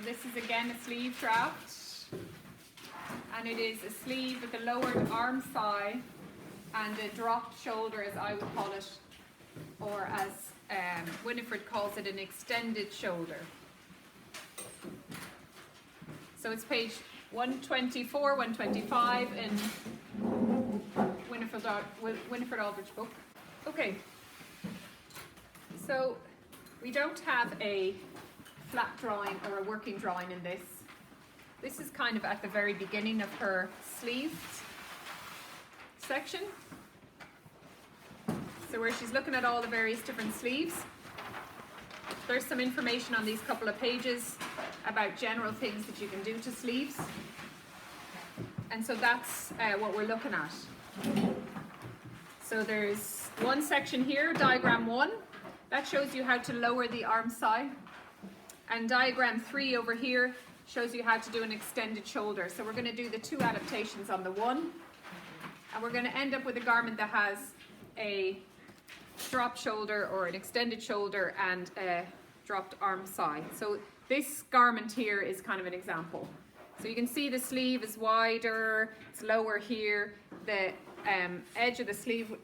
this is again a sleeve draft, and it is a sleeve with a lowered arm side and a dropped shoulder, as I would call it, or as Winifred calls it, an extended shoulder. So it's page 124, 125 in Winifred Aldrich's book. Okay, so we don't have a flat drawing or a working drawing in this. This is kind of at the very beginning of her sleeves section. So where she's looking at all the various different sleeves. There's some information on these couple of pages about general things that you can do to sleeves. And so that's what we're looking at. So there's one section here, diagram 1, that shows you how to lower the arm side. And diagram 3 over here shows you how to do an extended shoulder. So we're going to do the 2 adaptations on the 1. And we're going to end up with a garment that has a drop shoulder or an extended shoulder and a dropped arm side. So this garment here is kind of an example. So you can see the sleeve is wider, it's lower here. The edge of the sleeve,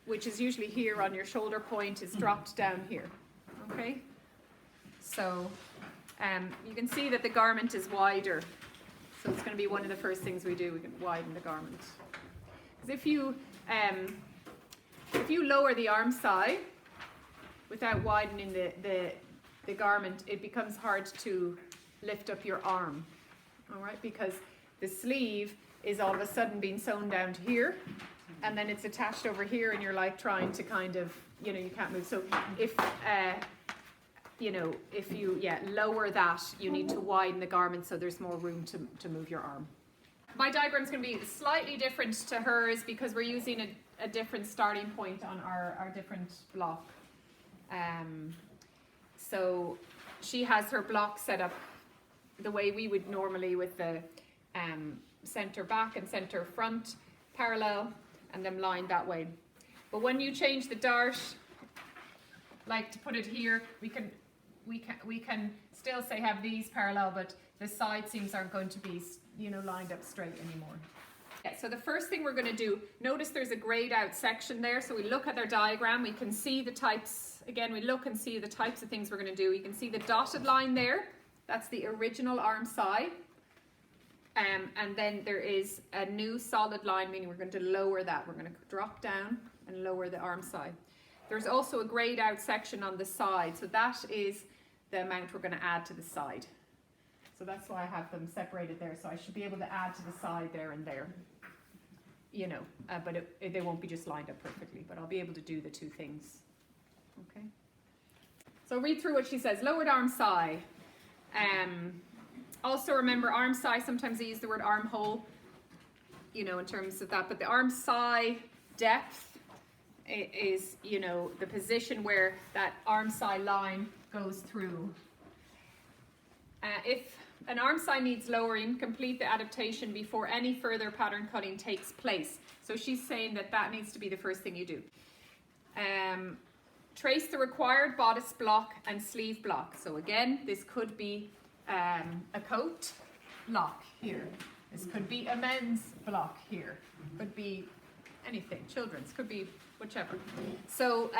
which is usually here on your shoulder point, is dropped down here. Okay? So you can see that the garment is wider. So it's going to be one of the first things we do. We can widen the garment. Because if you lower the arm side without widening the garment, it becomes hard to lift up your arm. All right, because the sleeve is all of a sudden being sewn down to here, and then it's attached over here, and you're like trying to kind of, you know, you can't move. So if if you lower that, you need to widen the garment so there's more room to move your arm. My diagram is going to be slightly different to hers because we're using a different starting point on our different block. So she has her block set up the way we would normally, with the center back and center front parallel and them lined that way. But when you change the dart, like to put it here, we can still say have these parallel, but the side seams aren't going to be, you know, lined up straight anymore. Yeah, so the first thing we're going to do, notice there's a grayed out section there. So we look at their diagram, we can see the types, again we look and see the types of things we're going to do. You can see the dotted line there, that's the original arm side. And then there is a new solid line, meaning we're going to lower that. We're going to drop down and lower the arm side. There's also a grayed out section on the side, so that is the amount we're going to add to the side. So that's why I have them separated there, so I should be able to add to the side there and there. You know, but they won't be just lined up perfectly, but I'll be able to do the 2 things. Okay. So read through what she says. Lowered arm side. Also remember armsyce, sometimes they use the word armhole, you know, in terms of that, but the armsyce depth is, you know, the position where that armsyce line goes through. If an armsyce needs lowering, complete the adaptation before any further pattern cutting takes place. So she's saying that that needs to be the first thing you do. Trace the required bodice block and sleeve block. So again, this could be a coat block here. This could be a men's block here. Could be anything, children's, could be whichever. So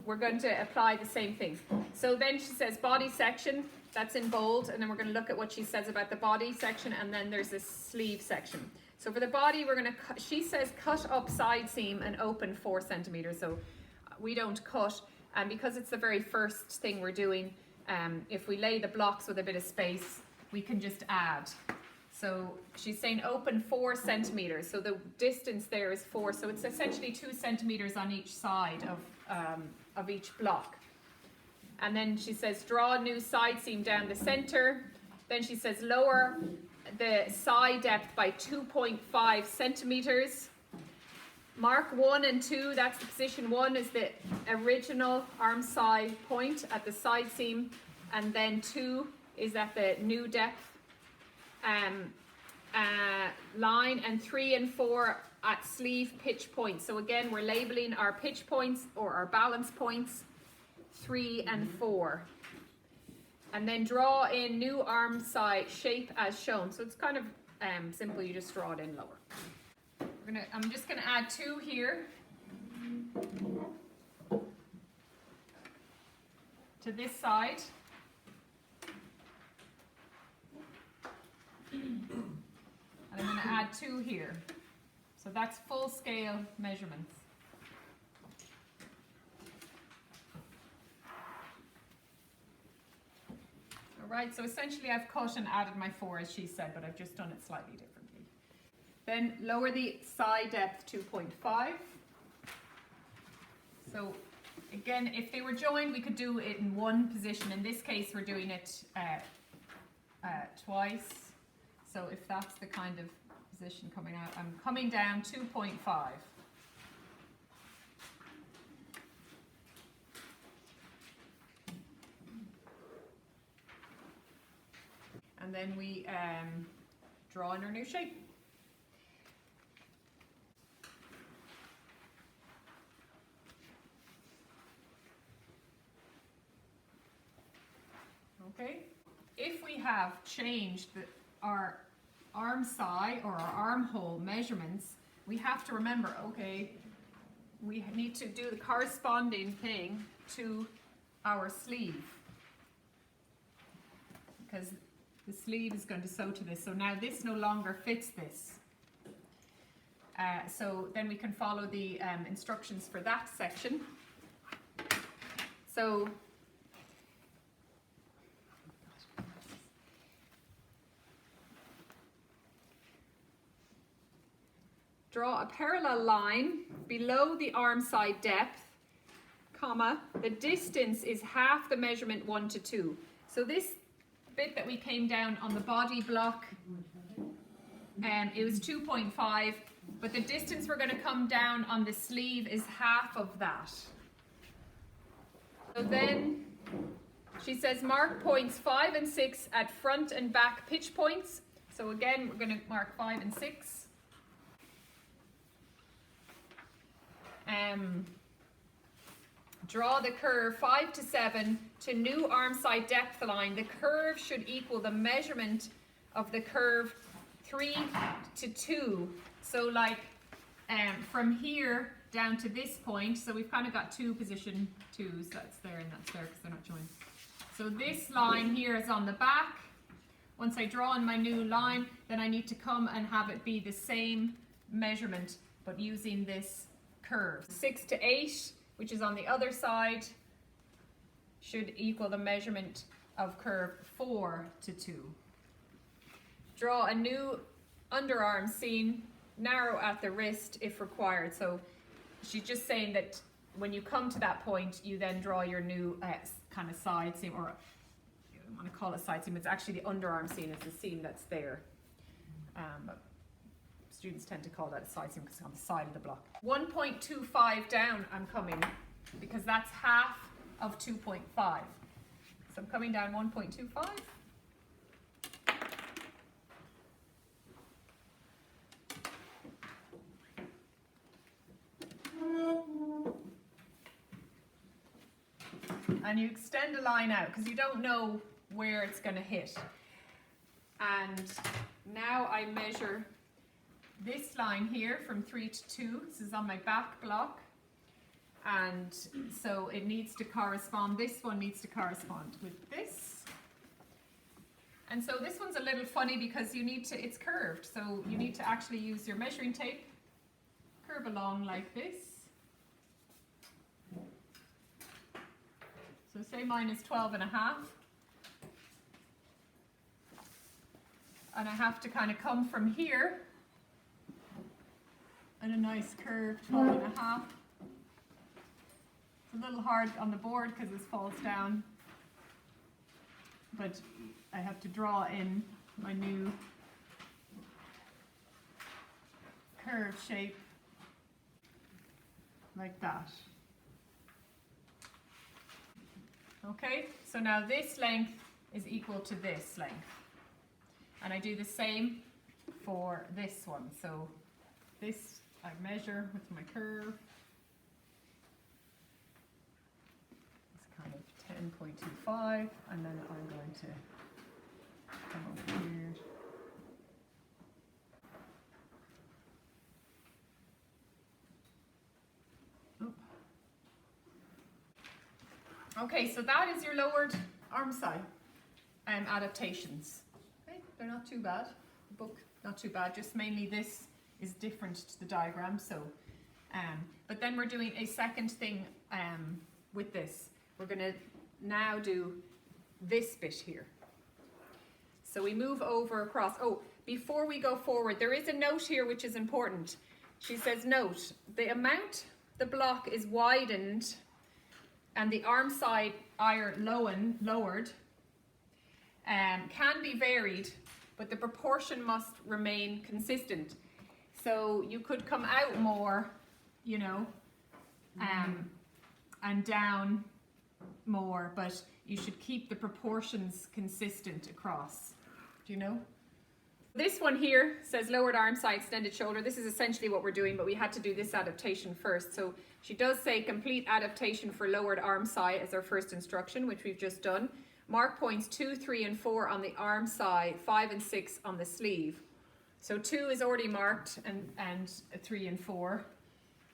we're going to apply the same thing. So then she says body section, that's in bold, and then we're going to look at what she says about the body section, and then there's this sleeve section. So for the body, we're going to, she says cut up side seam and open 4 centimeters. So we don't cut, and because it's the very first thing we're doing, if we lay the blocks with a bit of space, we can just add. So she's saying open 4 centimeters. So the distance there is 4. So it's essentially 2 centimeters on each side of each block. And then she says draw a new side seam down the center. Then she says lower the side depth by 2.5 centimeters. Mark 1 and 2, that's the position 1 is the original arm side point at the side seam, and then 2 is at the new depth line, and 3 and 4 at sleeve pitch points. So again, we're labeling our pitch points or our balance points 3 and 4. And then draw in new arm side shape as shown. So it's kind of simple, you just draw it in lower. I'm just gonna add 2 here to this side. And I'm gonna add 2 here. So that's full scale measurements. Right, so essentially I've cut and added my 4 as she said, but I've just done it slightly differently. Then lower the side depth 2.5. So again, if they were joined, we could do it in one position. In this case, we're doing it twice. So if that's the kind of position coming out, I'm coming down 2.5. And then we draw in our new shape. Okay, if we have changed our armsyce or our armhole measurements, we have to remember, okay, we need to do the corresponding thing to our sleeve, because the sleeve is going to sew to this. So now this no longer fits this. So then we can follow the instructions for that section. So draw a parallel line below the arm side depth, comma, the distance is half the measurement 1 to 2. So this bit that we came down on the body block, it was 2.5, but the distance we're going to come down on the sleeve is half of that. So then she says mark points 5 and 6 at front and back pitch points. So again, we're going to mark 5 and 6. Draw the curve 5 to 7 to new arm side depth line. The curve should equal the measurement of the curve 3 to 2. So like from here down to this point, so we've kind of got 2 position 2s, that's there and that's there because they're not joined. So this line here is on the back. Once I draw in my new line, then I need to come and have it be the same measurement, but using this curve. 6 to 8, which is on the other side, should equal the measurement of curve 4 to 2. Draw a new underarm seam, narrow at the wrist if required. So she's just saying that when you come to that point, you then draw your new kind of side seam, or you don't want to call it side seam, it's actually the underarm seam, it's the seam that's there. But students tend to call that a side seam because it's on the side of the block. 1.25 down I'm coming, because that's half of 2.5. So I'm coming down 1.25. And you extend a line out because you don't know where it's going to hit. And now I measure this line here from 3 to 2. This is on my back block. And so it needs to correspond, this one needs to correspond with this. And so this one's a little funny because you need to, it's curved. So you need to actually use your measuring tape, curve along like this. So say mine is 12.5. And I have to kind of come from here and a nice curve, 12.5. It's a little hard on the board because this falls down, but I have to draw in my new curve shape like that. Okay, so now this length is equal to this length. And I do the same for this one. So this I measure with my curve. It's kind of 10 in 0.25, and then I'm going to come over here. Okay, so that is your lowered armsyce adaptations. Okay, they're not too bad. The book, not too bad, just mainly this is different to the diagram. So, but then we're doing a second thing with this. We're going to now do this bit here. So we move over across. Oh, before we go forward, there is a note here which is important. She says, note, the amount the block is widened and the armsyce lowered can be varied, but the proportion must remain consistent. So you could come out more, you know, and down more, but you should keep the proportions consistent across. Do you know? This one here says lowered armsyce, extended shoulder. This is essentially what we're doing, but we had to do this adaptation first. So she does say complete adaptation for lowered armsyce as our first instruction, which we've just done. Mark points 2, 3, and 4 on the armsyce, 5 and 6 on the sleeve. So 2 is already marked, and 3 and 4.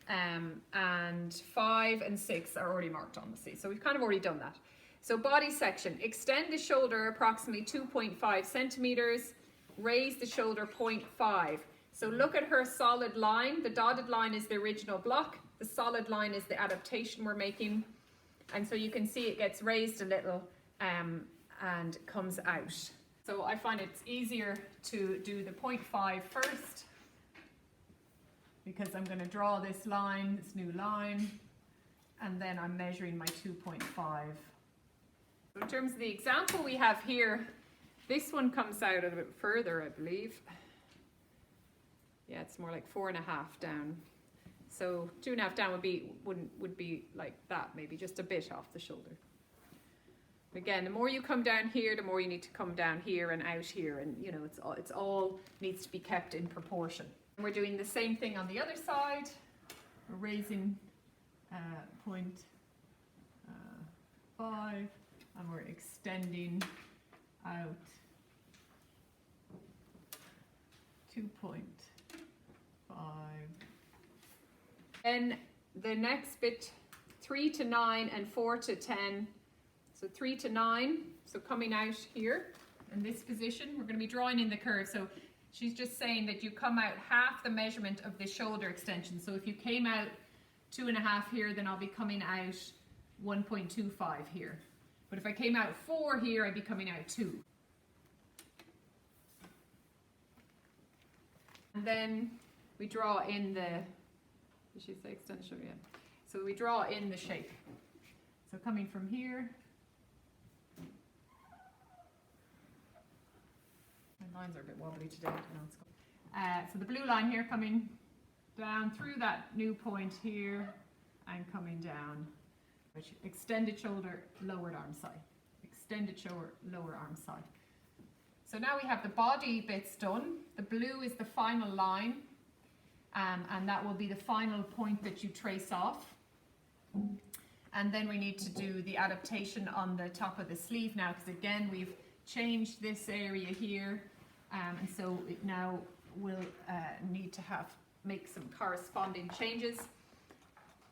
And 5 and 6 are already marked on the sleeve. So we've kind of already done that. So body section, extend the shoulder approximately 2.5 centimeters. Raise the shoulder 0.5. So look at her solid line. The dotted line is the original block. The solid line is the adaptation we're making. And so you can see it gets raised a little and comes out. So I find it's easier to do the 0.5 first, because I'm going to draw this line, this new line, and then I'm measuring my 2.5. So in terms of the example we have here, this one comes out a little bit further, I believe. Yeah, it's more like 4.5 down. So 2.5 down would be like that, maybe just a bit off the shoulder. Again, the more you come down here, the more you need to come down here and out here, and you know, it's all needs to be kept in proportion. We're doing the same thing on the other side. We're raising 0.5, and we're extending out 2.5. Then the next bit, 3 to 9 and 4 to 10. So 3 to 9, so coming out here in this position, we're going to be drawing in the curve. So she's just saying that you come out half the measurement of the shoulder extension. So if you came out 2.5 here, then I'll be coming out 1.25 here. But if I came out 4 here, I'd be coming out 2. And then we draw in the, did she say extended shoulder? Yeah. So we draw in the shape. So coming from here, my lines are a bit wobbly today. So the blue line here coming down through that new point here and coming down, which extended shoulder, lowered armsyce. Extended shoulder, lower armsyce. So now we have the body bits done. The blue is the final line, and that will be the final point that you trace off. And then we need to do the adaptation on the top of the sleeve now, because again we've changed this area here, and so it now will need to make some corresponding changes.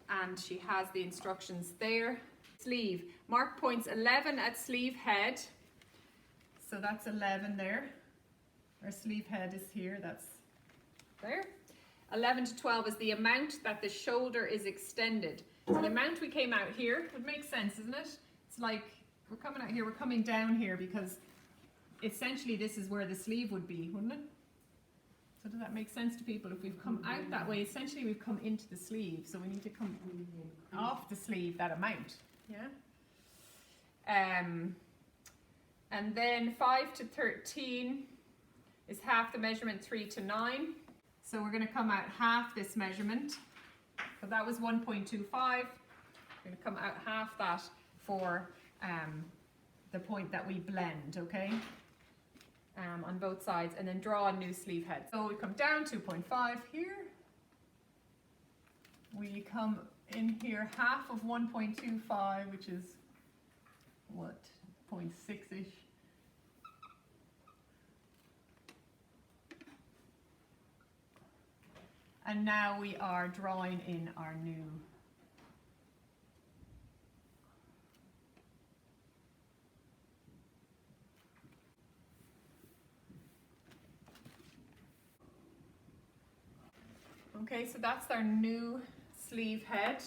And she has the instructions there. Sleeve, mark points 11 at sleeve head. So that's 11 there. Our sleeve head is here, that's there. 11 to 12 is the amount that the shoulder is extended. So the amount we came out here would make sense, isn't it? It's like we're coming out here, we're coming down here, because essentially this is where the sleeve would be, wouldn't it? So does that make sense to people? If we've come out that way, essentially we've come into the sleeve, so we need to come off the sleeve that amount. Yeah. And then 5 to 13 is half the measurement, 3 to 9. So we're going to come out half this measurement. So that was 1.25. We're going to come out half that for the point that we blend, okay? On both sides, and then draw a new sleeve head. So we come down 2.5 here. We come in here half of 1.25, which is what, 0.6-ish. And now we are drawing in our new okay, so that's our new sleeve head.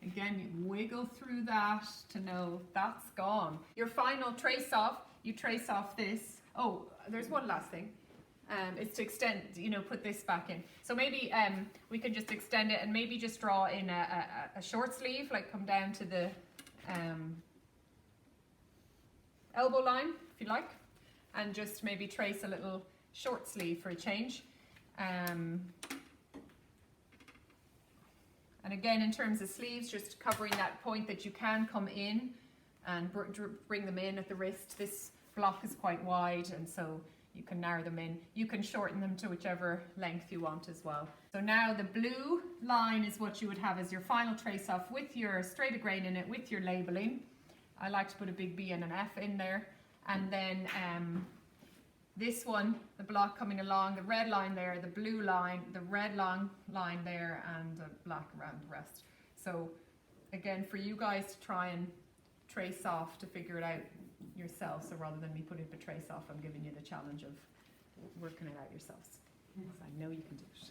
Again, you wiggle through that to know that's gone. Your final trace off, you trace off this. Oh, there's one last thing. It's to extend, you know, put this back in. So maybe we can just extend it and maybe just draw in a short sleeve, like come down to the elbow line, if you like, and just maybe trace a little short sleeve for a change. And again, in terms of sleeves, just covering that point that you can come in and bring them in at the wrist. This block is quite wide, and so you can narrow them in. You can shorten them to whichever length you want as well. So now the blue line is what you would have as your final trace off with your straight of grain in it, with your labeling. I like to put a big B and an F in there. And then this one, the block coming along, the red line there, the blue line, the red long line there, and the black around the rest. So again, for you guys to try and trace off to figure it out yourself. So rather than me putting the trace off, I'm giving you the challenge of working it out yourselves. So I know you can do it.